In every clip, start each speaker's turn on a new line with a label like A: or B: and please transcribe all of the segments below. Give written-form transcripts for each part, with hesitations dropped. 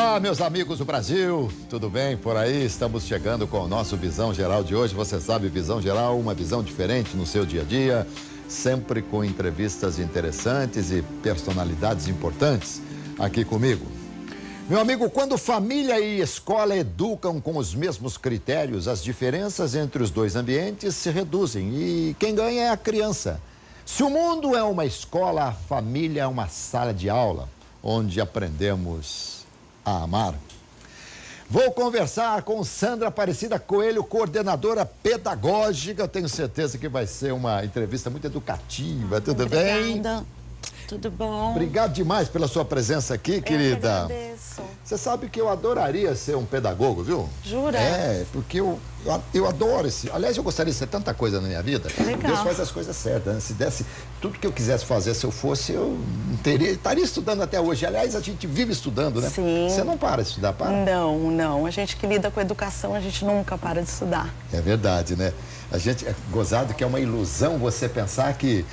A: Olá, meus amigos do Brasil, tudo bem por aí? Estamos chegando com o nosso Visão Geral de hoje. Você sabe, Visão Geral, uma visão diferente no seu dia a dia, sempre com entrevistas interessantes e personalidades importantes aqui comigo. Meu amigo, quando família e escola educam com os mesmos critérios, as diferenças entre os dois ambientes se reduzem e quem ganha é a criança. Se o mundo é uma escola, a família é uma sala de aula, onde aprendemos a amar. Vou conversar com Sandra Aparecida Coelho, coordenadora pedagógica. Eu tenho certeza que vai ser uma entrevista muito educativa. Tudo bem?
B: Obrigada. Tudo bom?
A: Obrigado demais pela sua presença aqui, querida.
B: Eu agradeço.
A: Você sabe que eu adoraria ser um pedagogo, viu?
B: Jura?
A: É, porque eu adoro esse... Aliás, eu gostaria de ser tanta coisa na minha vida.
B: Legal.
A: Deus faz as coisas certas, né? Se desse tudo que eu quisesse fazer, se eu fosse, eu estaria estudando até hoje. Aliás, a gente vive estudando, né?
B: Sim.
A: Você não para de estudar, para?
B: Não. A gente que lida com educação, a gente nunca para de estudar.
A: É verdade, né? A gente é gozado que é uma ilusão você pensar que...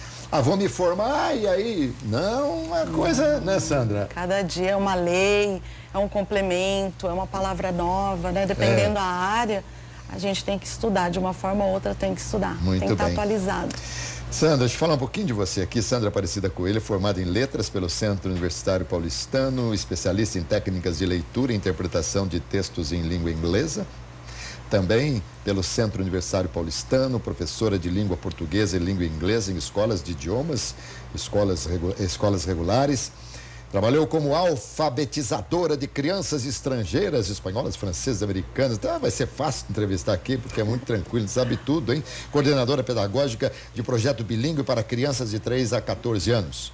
A: vou me formar e aí... Não, uma coisa, né, Sandra?
B: Cada dia é uma lei, é um complemento, é uma palavra nova, né? Dependendo da área, a gente tem que estudar. De uma forma ou outra tem que estudar.
A: Muito
B: tem que estar
A: bem.
B: atualizado.
A: Sandra, deixa eu falar um pouquinho de você aqui. Sandra Aparecida Coelho, formada em Letras pelo Centro Universitário Paulistano, especialista em técnicas de leitura e interpretação de textos em língua inglesa. Também pelo Centro Universitário Paulistano, professora de língua portuguesa e língua inglesa em escolas de idiomas, escolas regulares. Trabalhou como alfabetizadora de crianças estrangeiras, espanholas, francesas, americanas. Então, vai ser fácil entrevistar aqui, porque é muito tranquilo, sabe tudo, hein? Coordenadora pedagógica de projeto bilíngue para crianças de 3 a 14 anos.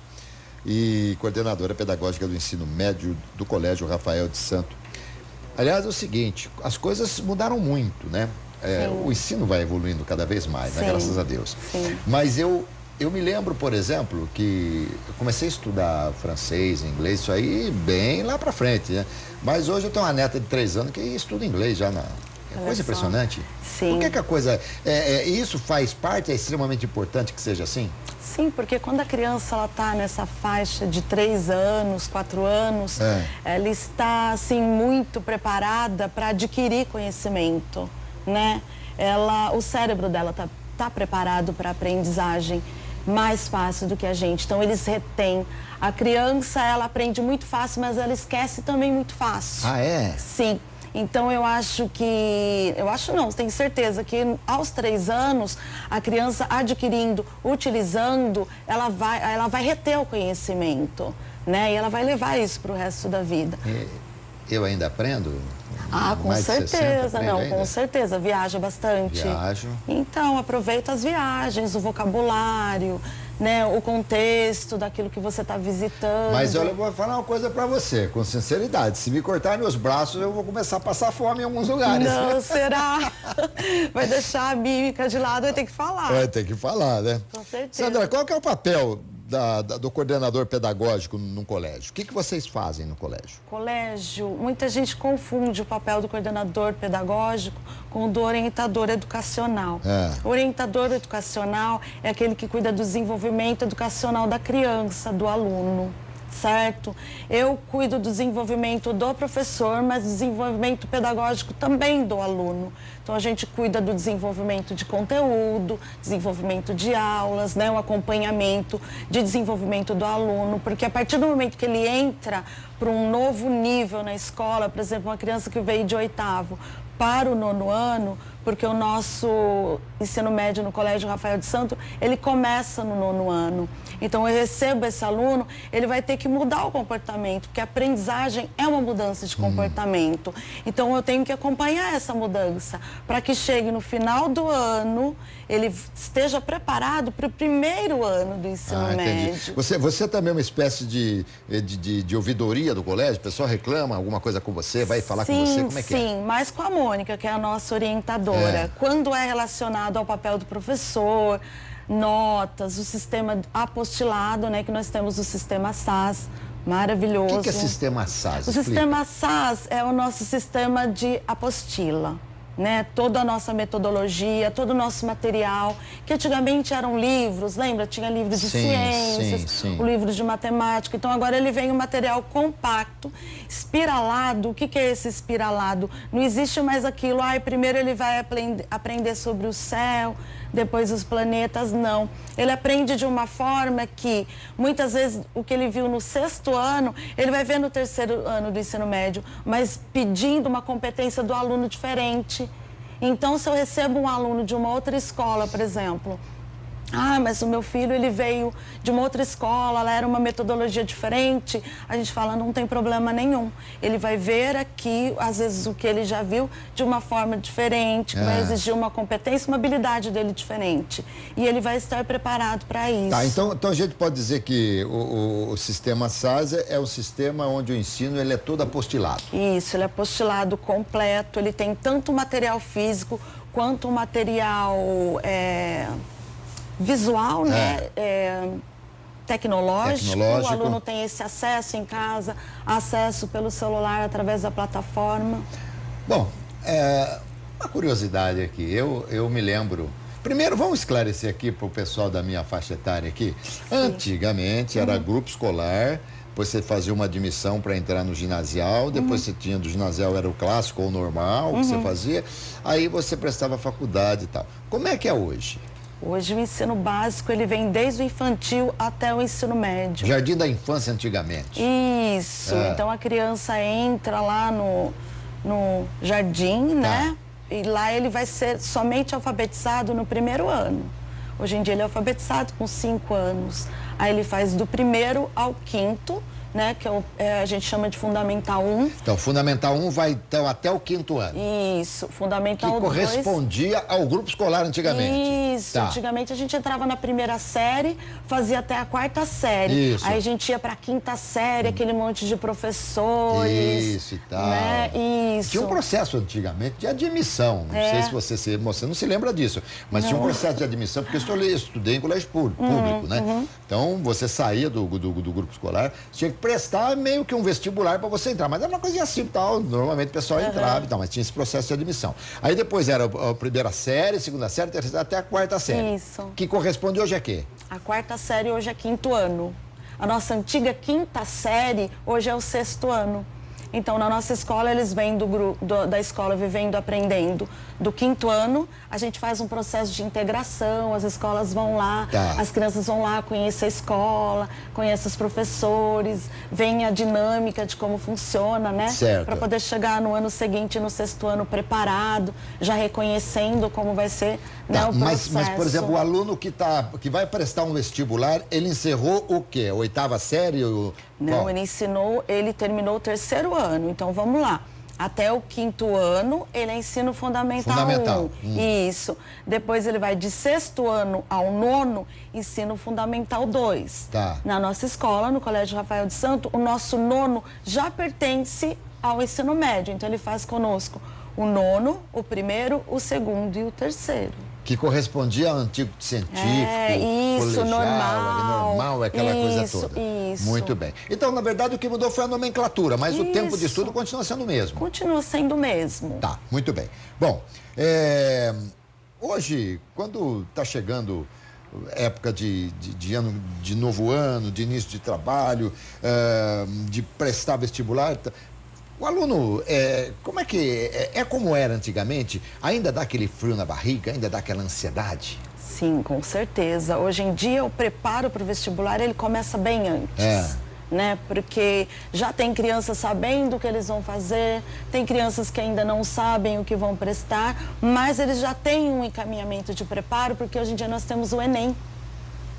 A: E coordenadora pedagógica do ensino médio do Colégio Rafael de Santo. Aliás, é o seguinte, as coisas mudaram muito, né? O ensino vai evoluindo cada vez mais, né? Graças a Deus.
B: Sim.
A: Mas eu me lembro, por exemplo, que eu comecei a estudar francês, inglês, isso aí bem lá pra frente, né? Mas hoje eu tenho uma neta de 3 anos que estuda inglês já na... É
B: Olha
A: coisa
B: só.
A: impressionante.
B: Sim.
A: Por que a coisa... isso faz parte, é extremamente importante que seja assim?
B: Sim, porque quando a criança ela está nessa faixa de 3 anos, 4 anos, ela está assim muito preparada para adquirir conhecimento, né? O cérebro dela tá preparado para a aprendizagem mais fácil do que a gente. Então eles retêm. A criança ela aprende muito fácil, mas ela esquece também muito fácil.
A: Ah, é?
B: Sim. Então eu acho não, tenho certeza que aos 3 anos, a criança adquirindo, utilizando, ela vai reter o conhecimento, né? E ela vai levar isso para o resto da vida.
A: Eu ainda aprendo?
B: Com
A: Mais de 60
B: certeza,
A: aprende
B: não,
A: ainda?
B: com certeza, viaja bastante.
A: Viajo.
B: Então, aproveita as viagens, o vocabulário, né, o contexto daquilo que você está visitando.
A: Mas olha, eu vou falar uma coisa pra você, com sinceridade. Se me cortar meus braços, eu vou começar a passar fome em alguns lugares.
B: Não, será? Vai deixar a mímica de lado, vai ter que falar.
A: Vai ter que falar, né?
B: Com certeza.
A: Sandra, qual que é o papel do coordenador pedagógico no colégio? O que vocês fazem no colégio?
B: Colégio, muita gente confunde o papel do coordenador pedagógico com o do orientador educacional. O orientador educacional é aquele que cuida do desenvolvimento educacional da criança, do aluno, certo? Eu cuido do desenvolvimento do professor, mas do desenvolvimento pedagógico também do aluno. Então, a gente cuida do desenvolvimento de conteúdo, desenvolvimento de aulas, né? O acompanhamento de desenvolvimento do aluno, porque a partir do momento que ele entra para um novo nível na escola, por exemplo, uma criança que veio de 8º para o 9º ano, porque o nosso ensino médio no Colégio Rafael de Santo, ele começa no 9º ano. Então, eu recebo esse aluno, ele vai ter que mudar o comportamento, porque a aprendizagem é uma mudança de comportamento. Então, eu tenho que acompanhar essa mudança, para que chegue no final do ano, ele esteja preparado para o 1º ano do ensino médio.
A: Você também é uma espécie de ouvidoria do colégio? O pessoal reclama alguma coisa com você, vai falar com você? Como é que é?
B: Sim, mas com a Mônica, que é a nossa orientadora. Quando é relacionado ao papel do professor, notas, o sistema apostilado, né? Que nós temos o sistema SAS, maravilhoso.
A: O que é sistema SAS?
B: O sistema SAS é o nosso sistema de apostila. né, toda a nossa metodologia, todo o nosso material, que antigamente eram livros, lembra? Tinha livros de ciências, o livro de matemática. Então agora ele vem um material compacto, espiralado. O que é esse espiralado? Não existe mais aquilo, primeiro ele vai aprender sobre o céu, depois os planetas, não. Ele aprende de uma forma que, muitas vezes, o que ele viu no 6º ano, ele vai ver no 3º ano do ensino médio, mas pedindo uma competência do aluno diferente. Então, se eu recebo um aluno de uma outra escola, por exemplo, mas o meu filho, ele veio de uma outra escola, ela era uma metodologia diferente, a gente fala, não tem problema nenhum. Ele vai ver aqui, às vezes, o que ele já viu de uma forma diferente, que vai exigir uma competência, uma habilidade dele diferente. E ele vai estar preparado para isso.
A: Tá, então a gente pode dizer que o sistema SASE é o sistema onde o ensino ele é todo apostilado.
B: Isso, ele é apostilado completo, ele tem tanto material físico quanto material... visual, né? Tecnológico. O aluno tem esse acesso em casa, acesso pelo celular através da plataforma.
A: Bom, uma curiosidade aqui, eu me lembro... Primeiro, vamos esclarecer aqui para o pessoal da minha faixa etária aqui. Sim. Antigamente era grupo escolar, depois você fazia uma admissão para entrar no ginasial, depois você tinha do ginasial, era o clássico ou o normal que você fazia, aí você prestava faculdade e tal. Como é que é hoje?
B: Hoje o ensino básico, ele vem desde o infantil até o ensino médio.
A: Jardim da infância antigamente.
B: Isso, então a criança entra lá no jardim, né? E lá ele vai ser somente alfabetizado no 1º ano. Hoje em dia ele é alfabetizado com 5 anos. Aí ele faz do 1º ao 5º, né, que a gente chama de Fundamental 1.
A: Então, Fundamental 1 vai então até o 5º ano.
B: Isso, Fundamental 2...
A: Que correspondia ao grupo escolar antigamente.
B: Isso, antigamente a gente entrava na 1ª série, fazia até a 4ª série. Isso. Aí a gente ia para a 5ª série, aquele monte de professores.
A: Isso e tal.
B: Né? Isso.
A: Tinha um processo antigamente de admissão. Não sei se você não se lembra disso, mas tinha um processo de admissão, porque eu estudei em colégio público, né? Então, você saía do grupo escolar, tinha que prestar meio que um vestibular para você entrar, mas era uma coisinha assim e tal, normalmente o pessoal entrava e tal, mas tinha esse processo de admissão. Aí depois era a 1ª série, 2ª série, 3ª até a 4ª série.
B: Isso.
A: Que corresponde hoje a quê?
B: A 4ª série hoje é 5º ano. A nossa antiga 5ª série hoje é o 6º ano. Então, na nossa escola, eles vêm da escola Vivendo Aprendendo do 5º ano. A gente faz um processo de integração, as escolas vão lá, as crianças vão lá, conhecer a escola, conhecem os professores, vem a dinâmica de como funciona, né? Para poder chegar no ano seguinte, no 6º ano, preparado, já reconhecendo como vai ser né, o processo.
A: Mas, por exemplo, o aluno que vai prestar um vestibular, ele encerrou o quê? A 8ª série?
B: Não, ele terminou o 3º ano. Então, vamos lá. Até o 5º ano, ele é ensino fundamental 1. Isso. Depois ele vai de 6º ano ao 9º, ensino fundamental 2. Na nossa escola, no Colégio Rafael de Santo, o nosso 9º já pertence ao ensino médio. Então, ele faz conosco o 9º, o 1º, o 2º e o 3º.
A: Que correspondia ao antigo científico,
B: isso,
A: colegial, normal, aquela coisa toda.
B: Isso.
A: Muito bem. Então, na verdade, o que mudou foi a nomenclatura, mas o tempo de estudo continua sendo o mesmo.
B: Continua sendo o mesmo.
A: Tá, muito bem. Bom, hoje, quando está chegando época de novo ano, de início de trabalho, de prestar vestibular... O aluno, como é que como era antigamente? Ainda dá aquele frio na barriga? Ainda dá aquela ansiedade?
B: Sim, com certeza. Hoje em dia, o preparo para o vestibular, ele começa bem antes. Né? Porque já tem crianças sabendo o que eles vão fazer, tem crianças que ainda não sabem o que vão prestar, mas eles já têm um encaminhamento de preparo, porque hoje em dia nós temos o Enem.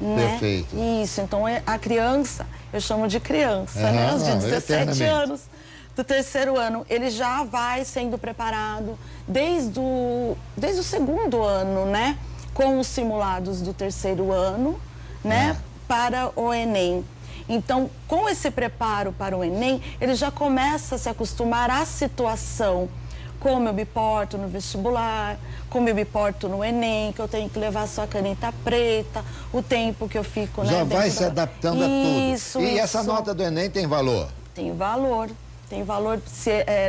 B: Né?
A: Perfeito.
B: Isso, então a criança, eu chamo de criança, né? Os de 17 anos. Do 3º ano, ele já vai sendo preparado desde o 2º ano, né? Com os simulados do 3º ano, né? Para o Enem. Então, com esse preparo para o Enem, ele já começa a se acostumar à situação. Como eu me porto no vestibular, como eu me porto no Enem, que eu tenho que levar só a caneta preta, o tempo que eu fico...
A: Já vai se adaptando a tudo.
B: Isso.
A: E essa nota do Enem tem valor?
B: Tem valor. Tem valor,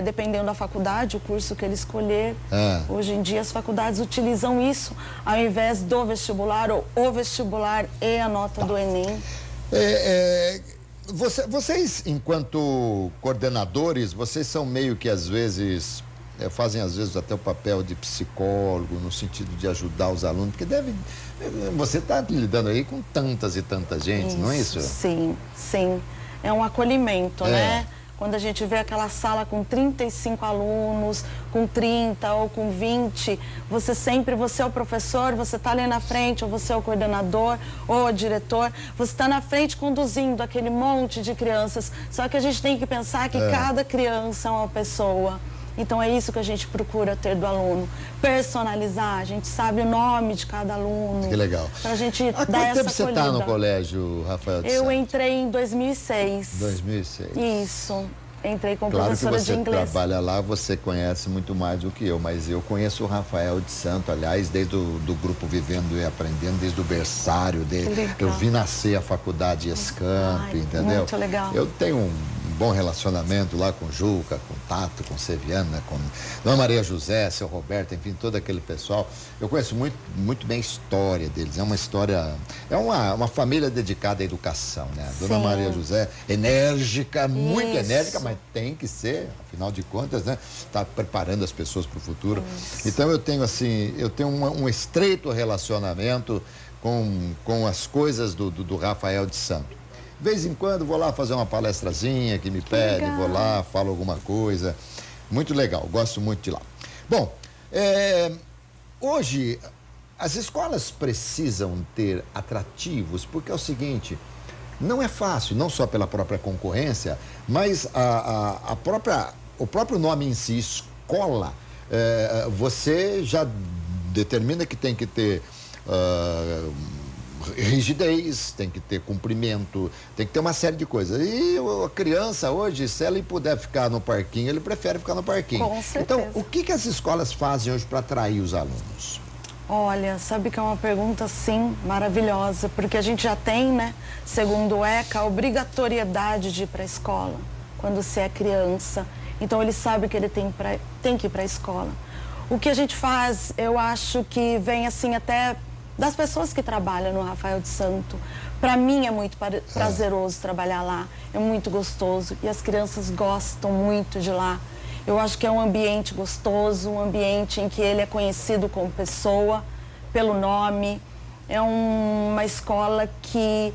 B: dependendo da faculdade, o curso que ele escolher. Hoje em dia as faculdades utilizam isso ao invés do vestibular ou o vestibular e a nota do Enem.
A: Vocês, enquanto coordenadores, vocês são meio que às vezes, fazem às vezes até o papel de psicólogo, no sentido de ajudar os alunos, porque você está lidando aí com tantas e tantas gente, não é isso?
B: Sim, sim. É um acolhimento, né? Quando a gente vê aquela sala com 35 alunos, com 30 ou com 20, você é o professor, você está ali na frente, ou você é o coordenador, ou o diretor, você está na frente conduzindo aquele monte de crianças. Só que a gente tem que pensar que cada criança é uma pessoa. Então é isso que a gente procura ter do aluno, personalizar, a gente sabe o nome de cada aluno.
A: Que legal.
B: Pra gente
A: Há
B: dar essa
A: quanto tempo você está no colégio, Rafael de
B: Eu
A: Santos?
B: entrei em 2006.
A: 2006.
B: Isso. Entrei como
A: claro
B: professora
A: que você
B: de inglês.
A: trabalha lá, você conhece muito mais do que eu, mas eu conheço o Rafael de Santos, aliás, desde do grupo Vivendo e Aprendendo, desde o berçário dele. Eu vi nascer a faculdade Escamp, entendeu?
B: Muito legal.
A: Eu tenho um bom relacionamento lá com o Juca, com o Tato, com Seviana, com Dona Maria José, seu Roberto, enfim, todo aquele pessoal. Eu conheço muito bem a história deles. É uma história, é uma família dedicada à educação, né? A Dona Maria José, enérgica, muito enérgica, mas tem que ser, afinal de contas, né? Está preparando as pessoas para o futuro. Então eu tenho um estreito relacionamento com as coisas do Rafael de Santos. De vez em quando vou lá fazer uma palestrazinha que me pede, vou lá, falo alguma coisa. Muito legal, gosto muito de lá. Bom, hoje as escolas precisam ter atrativos, porque é o seguinte, não é fácil, não só pela própria concorrência, mas o próprio nome em si, escola, você já determina que tem que ter rigidez, tem que ter cumprimento, tem que ter uma série de coisas. E a criança hoje, se ela puder ficar no parquinho, ele prefere ficar no parquinho.
B: Com certeza.
A: Então, o que as escolas fazem hoje para atrair os alunos?
B: Olha, sabe que é uma pergunta, sim, maravilhosa, porque a gente já tem, né, segundo o ECA, a obrigatoriedade de ir para a escola, quando você é criança. Então, ele sabe que ele tem que ir para a escola. O que a gente faz, eu acho que vem, assim, até das pessoas que trabalham no Rafael de Santos. Para mim é muito prazeroso trabalhar lá, é muito gostoso e as crianças gostam muito de lá. Eu acho que é um ambiente gostoso, um ambiente em que ele é conhecido como pessoa, pelo nome. É uma escola que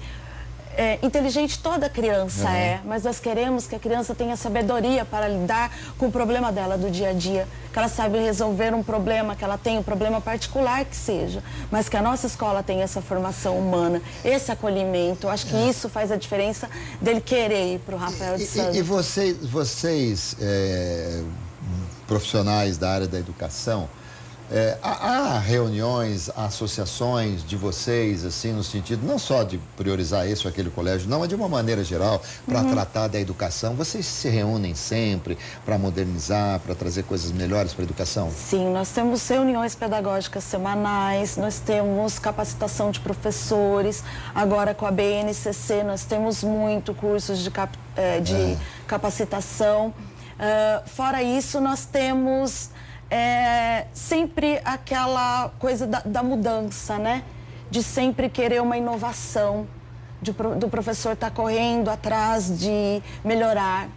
B: inteligente toda criança mas nós queremos que a criança tenha sabedoria para lidar com o problema dela do dia a dia, que ela saiba resolver um problema, que ela tenha um problema particular que seja, mas que a nossa escola tenha essa formação humana, esse acolhimento. Eu acho que isso faz a diferença dele querer ir para o Rafael de Santos.
A: E vocês profissionais da área da educação, há reuniões, associações de vocês, assim, no sentido não só de priorizar esse ou aquele colégio, não, mas de uma maneira geral, para tratar da educação. Vocês se reúnem sempre para modernizar, para trazer coisas melhores para a educação?
B: Sim, nós temos reuniões pedagógicas semanais, nós temos capacitação de professores, agora com a BNCC nós temos muito cursos de capacitação. Fora isso, nós temos sempre aquela coisa da mudança, né? De sempre querer uma inovação, do professor estar correndo atrás de melhorar,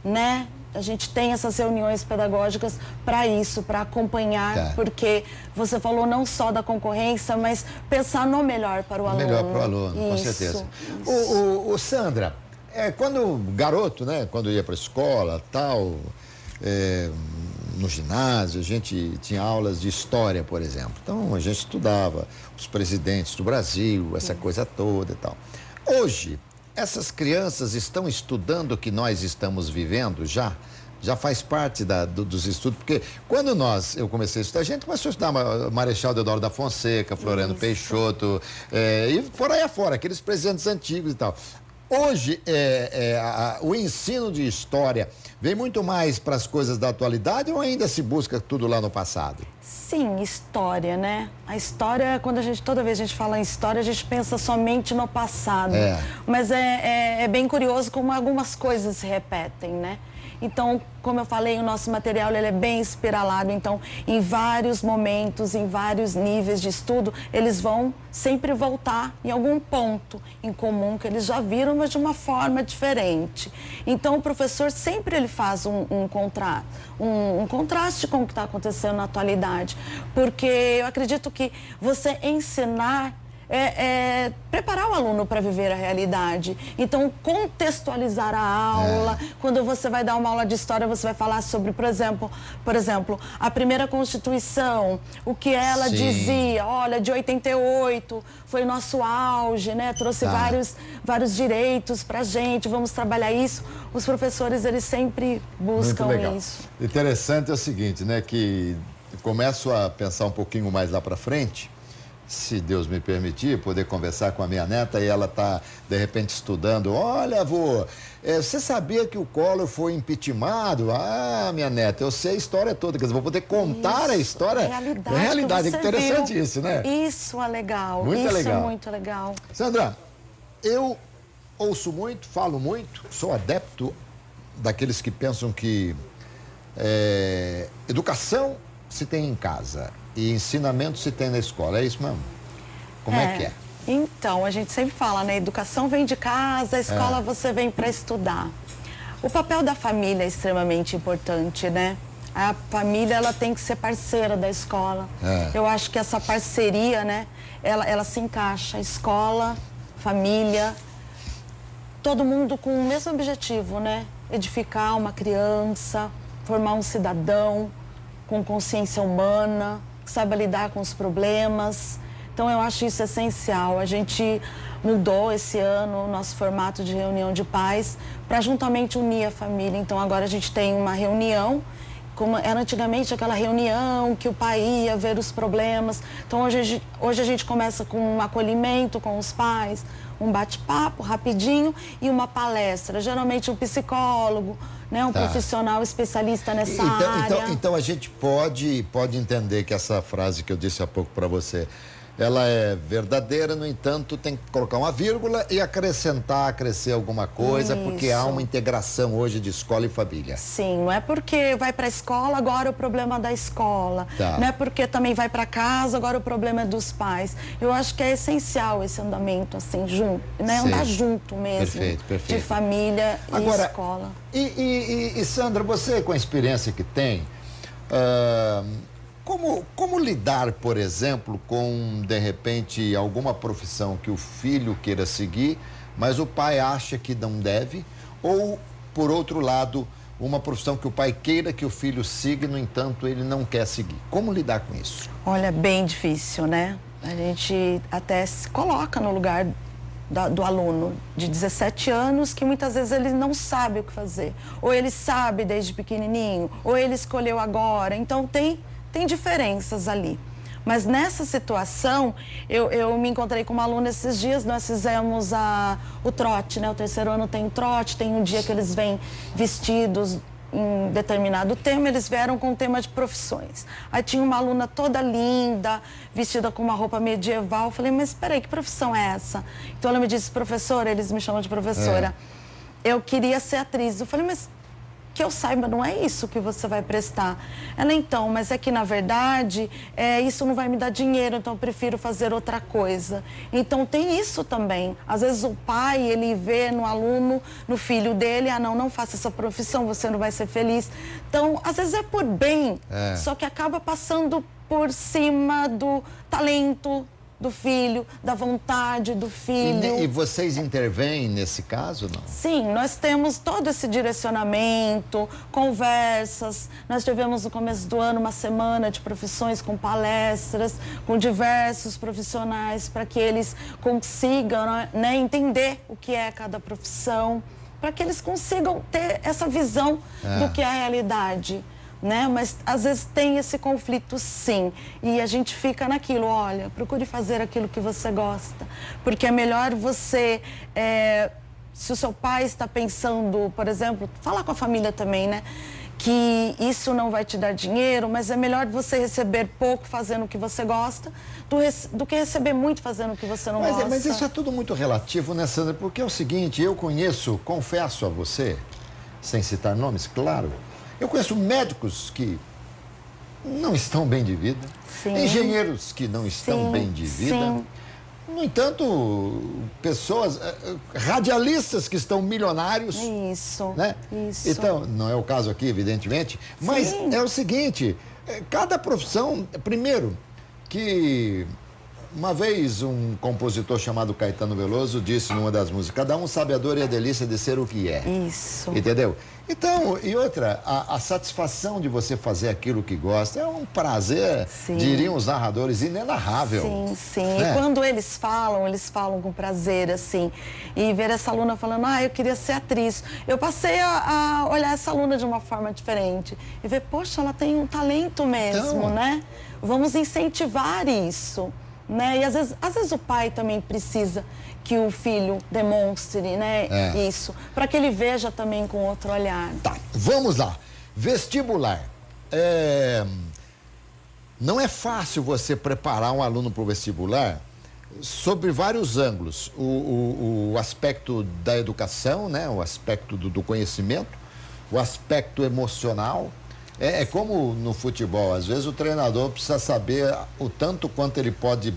B: né? A gente tem essas reuniões pedagógicas para isso, para acompanhar, porque você falou não só da concorrência, mas pensar no melhor para o aluno.
A: Melhor para o aluno, com certeza. O Sandra, quando garoto, né? Quando ia para a escola, tal... no ginásio, a gente tinha aulas de história, por exemplo. Então, a gente estudava os presidentes do Brasil, essa coisa toda e tal. Hoje, essas crianças estão estudando o que nós estamos vivendo já? Já faz parte dos estudos? Porque quando eu comecei a estudar, a gente começou a estudar Marechal Deodoro da Fonseca, Floriano Peixoto, e por aí afora, aqueles presidentes antigos e tal. Hoje, o ensino de história vem muito mais para as coisas da atualidade ou ainda se busca tudo lá no passado?
B: Sim, história, né? A história, toda vez a gente fala em história, a gente pensa somente no passado. Mas é bem curioso como algumas coisas se repetem, né? Então, como eu falei, o nosso material ele é bem espiralado. Então, em vários momentos, em vários níveis de estudo, eles vão sempre voltar em algum ponto em comum que eles já viram, mas de uma forma diferente. Então, o professor sempre ele faz um contraste com o que está acontecendo na atualidade. Porque eu acredito que você ensinar preparar o aluno para viver a realidade. Então, contextualizar a aula. Quando você vai dar uma aula de história, você vai falar sobre, por exemplo, a primeira Constituição, o que ela dizia. Olha, de 88 foi nosso auge, né? Trouxe vários direitos para a gente, vamos trabalhar isso. Os professores, eles sempre buscam isso.
A: Interessante é o seguinte, né? Que eu começo a pensar um pouquinho mais lá para frente, se Deus me permitir, poder conversar com a minha neta e ela tá, de repente, estudando. Olha, avô, você sabia que o Collor foi impeachmentado? Ah, minha neta, eu sei a história toda. Quer dizer, vou poder contar a história. Realidade. É interessante viu. Isso, né?
B: Isso é legal.
A: Muito legal.
B: É muito legal.
A: Sandra, eu ouço muito, falo muito, sou adepto daqueles que pensam que educação se tem em casa e ensinamento se tem na escola. É isso mesmo? Como é que é?
B: Então, a gente sempre fala, né? Educação vem de casa, a escola você vem para estudar. O papel da família é extremamente importante, né? A família, ela tem que ser parceira da escola. Eu acho que essa parceria, né? Ela se encaixa. Escola, família, todo mundo com o mesmo objetivo, né? Edificar uma criança, formar um cidadão com consciência humana, que saiba lidar com os problemas. Então, eu acho isso essencial. A gente mudou esse ano o nosso formato de reunião de pais para juntamente unir a família. Então, agora a gente tem uma reunião, como era antigamente aquela reunião que o pai ia ver os problemas. Então, hoje a gente começa com um acolhimento com os pais, um bate-papo rapidinho e uma palestra. Geralmente um psicólogo, né, um profissional especialista nessa área.
A: Então a gente pode entender que essa frase que eu disse há pouco para você, ela é verdadeira, no entanto, tem que colocar uma vírgula e acrescer alguma coisa, porque há uma integração hoje de escola e família.
B: Sim, não é porque vai para a escola, agora o problema é da escola. Não é porque também vai para casa, agora o problema é dos pais. Eu acho que é essencial esse andamento, assim, junto, né? Andar junto mesmo,
A: perfeito.
B: De família e escola.
A: E Sandra, você com a experiência que tem, como lidar, por exemplo, com, de repente, alguma profissão que o filho queira seguir, mas o pai acha que não deve, ou, por outro lado, uma profissão que o pai queira que o filho siga, no entanto, ele não quer seguir? Como lidar com isso?
B: Olha, bem difícil, né? A gente até se coloca no lugar do aluno de 17 anos, que muitas vezes ele não sabe o que fazer. Ou ele sabe desde pequenininho, ou ele escolheu agora. Então, tem diferenças ali. Mas nessa situação, eu me encontrei com uma aluna esses dias, nós fizemos o trote, né? O terceiro ano tem trote, tem um dia que eles vêm vestidos em determinado tema, eles vieram com o tema de profissões. Aí tinha uma aluna toda linda, vestida com uma roupa medieval. Eu falei, mas espera aí, que profissão é essa? Então ela me disse, professora, eles me chamam de professora, eu queria ser atriz. Eu falei, mas que eu saiba, não é isso que você vai prestar. Ela, então, mas é que, na verdade, isso não vai me dar dinheiro, então eu prefiro fazer outra coisa. Então, tem isso também. Às vezes, o pai, ele vê no aluno, no filho dele, não faça essa profissão, você não vai ser feliz. Então, às vezes é por bem, só que acaba passando por cima do talento do filho, da vontade do filho.
A: E vocês intervêm nesse caso, não?
B: Sim, nós temos todo esse direcionamento, conversas. Nós tivemos no começo do ano uma semana de profissões com palestras, com diversos profissionais, para que eles consigam, né, entender o que é cada profissão, para que eles consigam ter essa visão do que é a realidade. Né? Mas às vezes tem esse conflito, sim, e a gente fica naquilo, olha, procure fazer aquilo que você gosta, porque é melhor você, se o seu pai está pensando, por exemplo, falar com a família também, né, que isso não vai te dar dinheiro, mas é melhor você receber pouco fazendo o que você gosta do que receber muito fazendo o que você não gosta.
A: Mas isso é tudo muito relativo, né, Sandra? Porque é o seguinte, eu confesso a você, sem citar nomes, claro. Eu conheço médicos que não estão bem de vida, engenheiros que não estão bem de vida. No entanto, pessoas, radialistas que estão milionários.
B: Isso,
A: né?
B: isso.
A: Então, não é o caso aqui, evidentemente, mas é o seguinte, cada profissão, primeiro, que uma vez um compositor chamado Caetano Veloso disse numa das músicas, cada um sabe a dor e a delícia de ser o que é.
B: Isso.
A: Entendeu? Então, e outra, a satisfação de você fazer aquilo que gosta é um prazer, diriam os narradores, inenarrável.
B: Sim, sim. E quando eles falam com prazer, assim. E ver essa aluna falando, eu queria ser atriz. Eu passei a olhar essa aluna de uma forma diferente. E ver, poxa, ela tem um talento mesmo, né? Vamos incentivar isso. Né? E às vezes o pai também precisa que o filho demonstre, né, isso, para que ele veja também com outro olhar.
A: Tá, vamos lá. Vestibular. Não é fácil você preparar um aluno para o vestibular sobre vários ângulos. O aspecto da educação, né, o aspecto do conhecimento, o aspecto emocional. É como no futebol, às vezes o treinador precisa saber o tanto quanto ele pode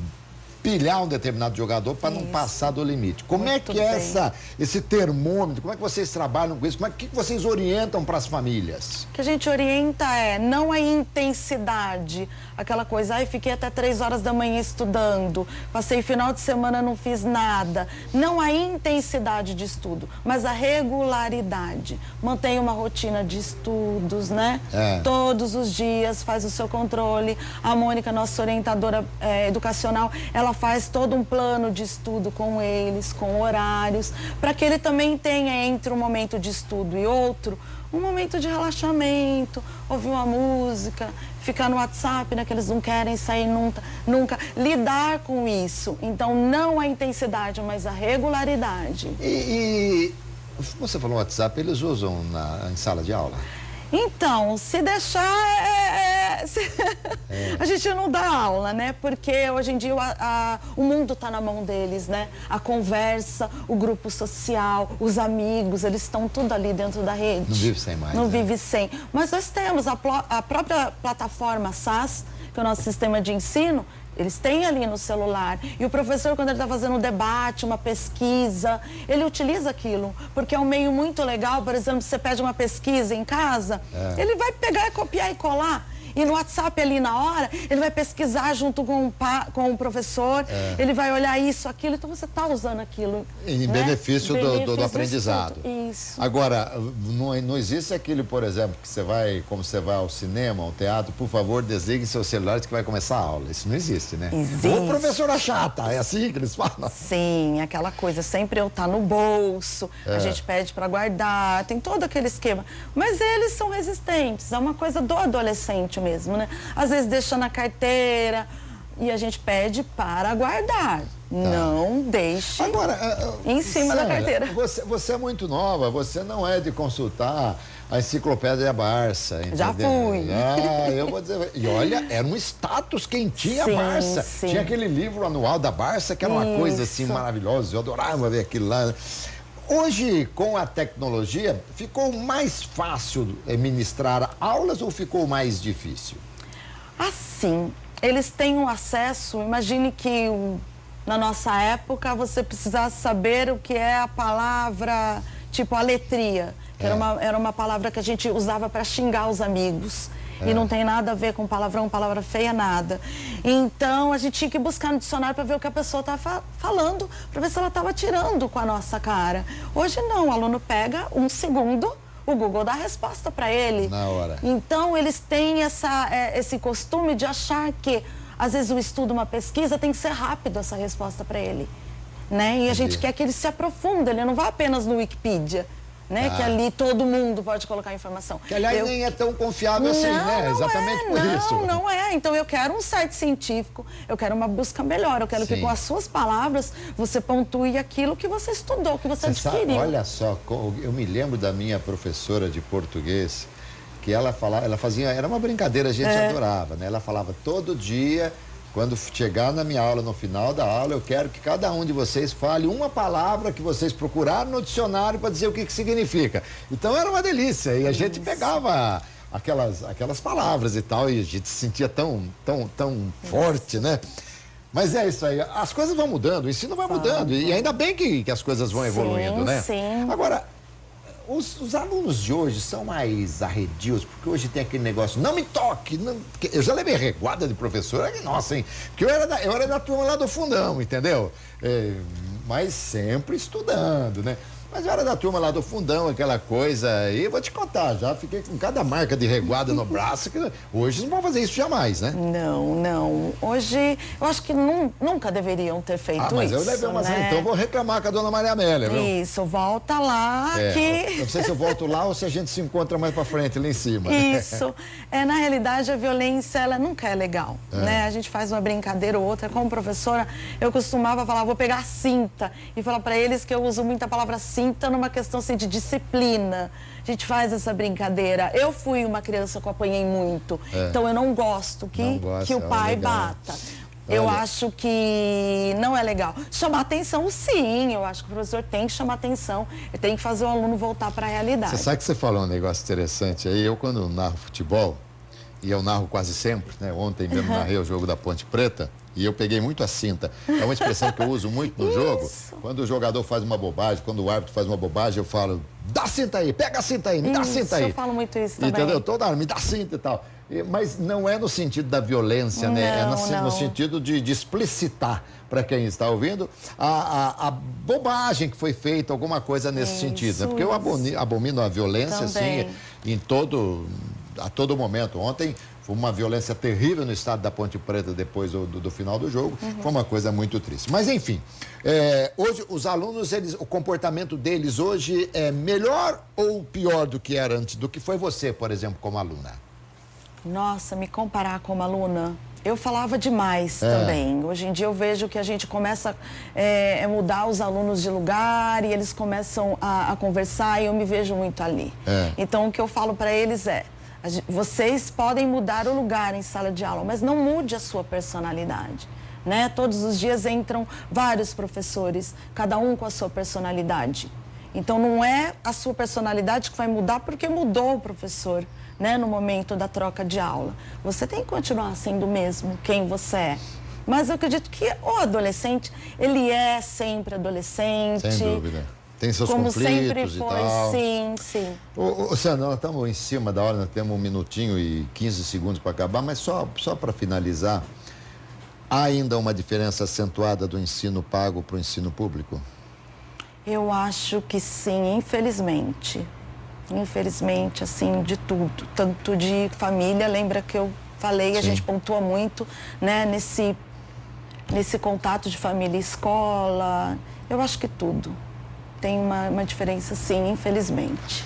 A: pilhar um determinado jogador para não passar do limite. Como é que é esse termômetro? Como é que vocês trabalham com isso? Como é que vocês orientam para as famílias?
B: O que a gente orienta não a intensidade, aquela coisa, fiquei até 3 horas da manhã estudando, passei final de semana, não fiz nada. Não a intensidade de estudo, mas a regularidade. Mantenha uma rotina de estudos, né? Todos os dias, faz o seu controle. A Mônica, nossa orientadora educacional, ela faz todo um plano de estudo com eles, com horários, para que ele também tenha, entre um momento de estudo e outro, um momento de relaxamento, ouvir uma música, ficar no WhatsApp, né, que eles não querem sair nunca. Lidar com isso. Então, não a intensidade, mas a regularidade.
A: E você falou no WhatsApp, eles usam em sala de aula?
B: Então, se deixar, a gente não dá aula, né? Porque hoje em dia o mundo está na mão deles, né? A conversa, o grupo social, os amigos, eles estão tudo ali dentro da rede.
A: Não vive sem mais.
B: Não vive sem. Mas nós temos a própria plataforma SAS, que é o nosso sistema de ensino, eles têm ali no celular. E o professor, quando ele está fazendo um debate, uma pesquisa, ele utiliza aquilo. Porque é um meio muito legal. Por exemplo, você pede uma pesquisa em casa, ele vai pegar, copiar e colar. E no WhatsApp ali na hora, ele vai pesquisar junto com o professor, ele vai olhar isso, aquilo, então você está usando aquilo.
A: Em benefício do aprendizado.
B: Isso.
A: Agora, não existe aquele, por exemplo, que você vai, como você vai ao cinema, ao teatro, por favor, desligue seus celulares que vai começar a aula. Isso não existe, né?
B: Existe.
A: Ô, professora chata, é assim que eles falam?
B: Sim, aquela coisa, sempre eu estar no bolso, a gente pede para guardar, tem todo aquele esquema. Mas eles são resistentes, é uma coisa do adolescente mesmo, né? Às vezes deixa na carteira e a gente pede para guardar. Não deixe em cima da carteira.
A: Você é muito nova, você não é de consultar a enciclopédia Barça, entendeu?
B: Já fui.
A: Eu vou dizer. E olha, era um status quem tinha a Barça.
B: Sim.
A: Tinha aquele livro anual da Barça, que era uma coisa assim maravilhosa. Eu adorava ver aquilo lá. Hoje, com a tecnologia, ficou mais fácil ministrar aulas ou ficou mais difícil?
B: Assim, eles têm um acesso, imagine que na nossa época você precisasse saber o que é a palavra, tipo a letria, que era uma palavra que a gente usava para xingar os amigos. E não tem nada a ver com palavrão, palavra feia, nada. Então, a gente tinha que buscar no dicionário para ver o que a pessoa estava falando, para ver se ela estava tirando com a nossa cara. Hoje não, o aluno pega 1 segundo, o Google dá a resposta para ele.
A: Na hora.
B: Então, eles têm esse costume de achar que, às vezes, o estudo, uma pesquisa, tem que ser rápido essa resposta para ele. Né? E a gente quer que ele se aprofunde, ele não vá apenas no Wikipedia. Né? Que ali todo mundo pode colocar informação.
A: Que, aliás, nem é tão confiável assim, né? Exatamente por isso.
B: Não é. Então, eu quero um site científico, eu quero uma busca melhor, eu quero que com as suas palavras você pontue aquilo que você estudou, que você adquiriu.
A: Sabe, olha só, eu me lembro da minha professora de português, que ela fazia, era uma brincadeira, a gente adorava, né? Ela falava todo dia quando chegar na minha aula, no final da aula, eu quero que cada um de vocês fale uma palavra que vocês procuraram no dicionário para dizer o que significa. Então era uma delícia. E a gente pegava aquelas palavras e tal, e a gente se sentia tão forte, né? Mas é isso aí, as coisas vão mudando, o ensino vai mudando, e ainda bem que as coisas vão evoluindo, né?
B: Sim.
A: Agora, os alunos de hoje são mais arredios, porque hoje tem aquele negócio, não me toque, não... Eu já levei reguada de professor, nossa, hein? Porque eu era da turma lá do fundão, entendeu? Mas sempre estudando, né? Mas eu era da turma lá do fundão, aquela coisa, e vou te contar, já fiquei com cada marca de reguada no braço, que hoje não vão fazer isso jamais, né?
B: Não. Hoje, eu acho que nunca deveriam ter feito isso.
A: Mas eu levei umas, né? Então eu vou reclamar com a dona Maria Amélia, viu?
B: Isso, volta lá que...
A: Eu não sei se eu volto lá ou se a gente se encontra mais pra frente, lá em cima.
B: Isso. Na realidade, a violência, ela nunca é legal, né? A gente faz uma brincadeira ou outra. Como professora, eu costumava falar, vou pegar a cinta e falar pra eles que eu uso muito a palavra cinta numa questão assim, de disciplina. A gente faz essa brincadeira. Eu fui uma criança que eu apanhei muito, então eu não gosto que o pai bata. Eu acho que não é legal. Chamar atenção, sim. Eu acho que o professor tem que chamar atenção. Ele tem que fazer o aluno voltar para a realidade.
A: Você sabe que você falou um negócio interessante aí. Eu, quando narro futebol, e eu narro quase sempre, né? Ontem mesmo narrei o jogo da Ponte Preta, e eu peguei muito a cinta. É uma expressão que eu uso muito no jogo. Quando o jogador faz uma bobagem, quando o árbitro faz uma bobagem, eu falo, dá a cinta aí, pega a cinta aí, me dá a cinta aí.
B: Eu falo muito isso também.
A: Entendeu? Toda hora, me dá a cinta e tal. Mas não é no sentido da violência, né? É no sentido de explicitar para quem está ouvindo a bobagem que foi feita, alguma coisa nesse sentido. Né? Porque eu abomino a violência, assim, a todo momento. Ontem foi uma violência terrível no estado da Ponte Preta depois do final do jogo. Foi uma coisa muito triste. Mas, enfim, hoje os alunos, o comportamento deles hoje é melhor ou pior do que era antes? Do que foi você, por exemplo, como aluna?
B: Nossa, me comparar como aluna... Eu falava demais também. Hoje em dia eu vejo que a gente começa a mudar os alunos de lugar e eles começam a conversar e eu me vejo muito ali. Então o que eu falo para eles é, vocês podem mudar o lugar em sala de aula, mas não mude a sua personalidade. Né? Todos os dias entram vários professores, cada um com a sua personalidade. Então não é a sua personalidade que vai mudar porque mudou o professor. Né, no momento da troca de aula. Você tem que continuar sendo mesmo quem você é. Mas eu acredito que o adolescente, ele é sempre adolescente.
A: Sem dúvida. Tem seus
B: como
A: conflitos
B: sempre foi,
A: e tal.
B: Sim.
A: Sandra, nós estamos em cima da hora, nós temos 1 minutinho e 15 segundos para acabar, mas só para finalizar, há ainda uma diferença acentuada do ensino pago para o ensino público?
B: Eu acho que sim, infelizmente. Infelizmente, assim, de tudo. Tanto de família, lembra que eu falei, a gente pontua muito, né, nesse contato de família e escola. Eu acho que tudo. Tem uma diferença, sim, infelizmente.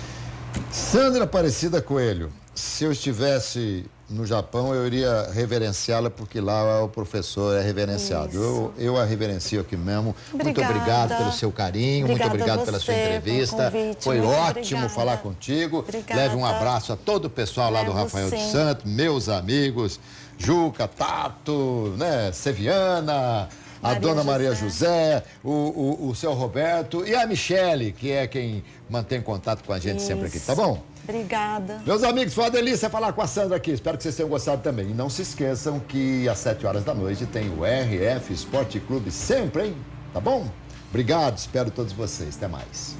A: Sandra Aparecida Coelho, se eu estivesse no Japão, eu iria reverenciá-la, porque lá o professor é reverenciado. Eu a reverencio aqui mesmo.
B: Obrigada.
A: Muito obrigado pelo seu carinho,
B: Obrigada
A: muito obrigado pela sua entrevista. Foi
B: muito
A: ótimo
B: obrigada.
A: falar contigo.
B: Obrigada.
A: Leve um abraço a todo o pessoal lá do Rafael dos Santos, meus amigos, Juca, Tato, né, Seviana, a dona Maria José, o seu Roberto e a Michele, que é quem mantém contato com a gente sempre aqui, tá bom?
B: Obrigada.
A: Meus amigos, foi uma delícia falar com a Sandra aqui. Espero que vocês tenham gostado também. E não se esqueçam que às 7 horas da noite tem o RF Esporte Clube sempre, hein? Tá bom? Obrigado, espero todos vocês. Até mais.